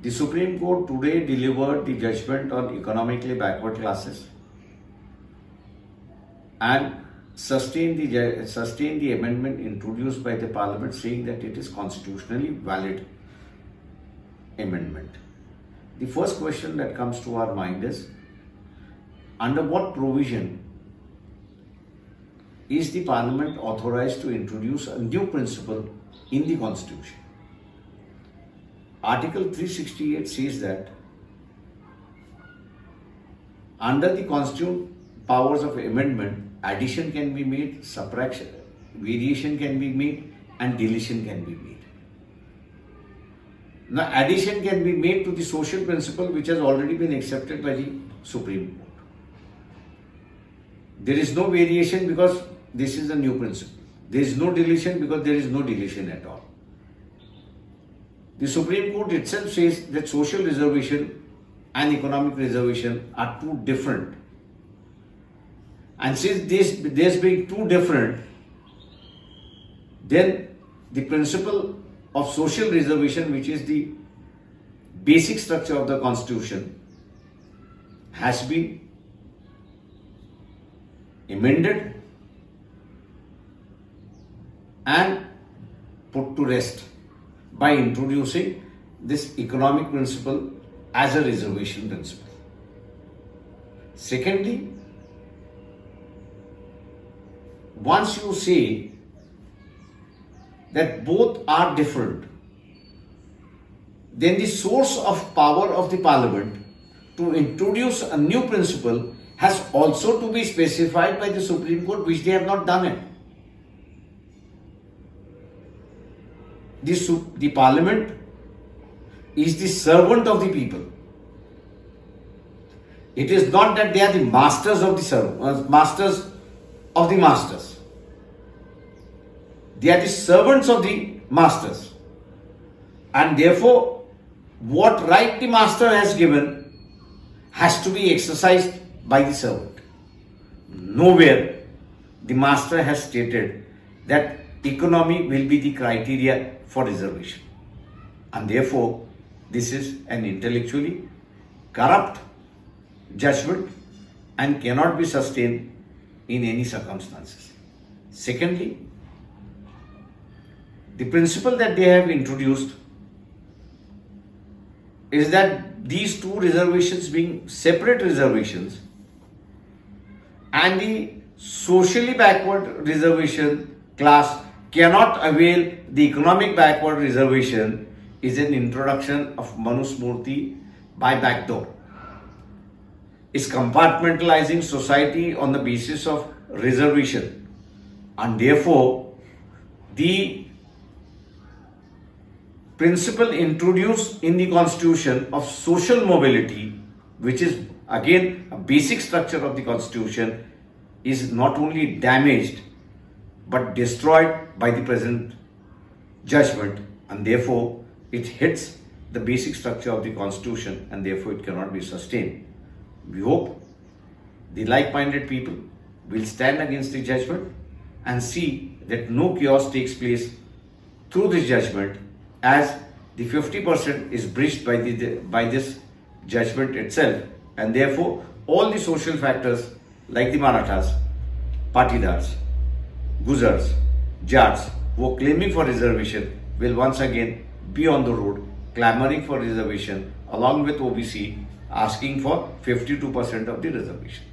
The Supreme Court today delivered the judgment on economically backward classes and sustained the amendment introduced by the Parliament, saying that it is constitutionally valid amendment. The first question that comes to our mind is, under what provision is the Parliament authorized to introduce a new principle in the Constitution? Article 368 says that under the constitutional powers of amendment, addition can be made, subtraction, variation can be made, and deletion can be made. Now, addition can be made to the social principle which has already been accepted by the Supreme Court. There is no variation because this is a new principle. There is no deletion because there is no deletion at all. The Supreme Court itself says that social reservation and economic reservation are two different. And since this being two different, then the principle of social reservation, which is the basic structure of the Constitution, has been amended and put to rest by introducing this economic principle as a reservation principle. Secondly, once you say that both are different, then the source of power of the Parliament to introduce a new principle has also to be specified by the Supreme Court, which they have not done it. The Parliament is the servant of the people. It is not that they are the masters of the masters of the masters. They are the servants of the masters. And therefore, what right the master has given has to be exercised by the servant. Nowhere the master has stated that economy will be the criteria for reservation. And therefore, this is an intellectually corrupt judgment and cannot be sustained in any circumstances. Secondly, the principle that they have introduced is that these two reservations being separate reservations and the socially backward reservation class cannot avail the economic backward reservation is an introduction of Manusmurti by backdoor. Is compartmentalizing society on the basis of reservation, and therefore the principle introduced in the Constitution of social mobility, which is again a basic structure of the Constitution, is not only damaged but destroyed by the present judgment, and therefore it hits the basic structure of the Constitution and therefore it cannot be sustained. We hope the like-minded people will stand against the judgment and see that no chaos takes place through this judgment, as the 50% is breached by this judgment itself, and therefore all the social factors like the Marathas, Patidars, Guzars, Jats who are claiming for reservation will once again be on the road clamoring for reservation along with OBC, asking for 52% of the reservation.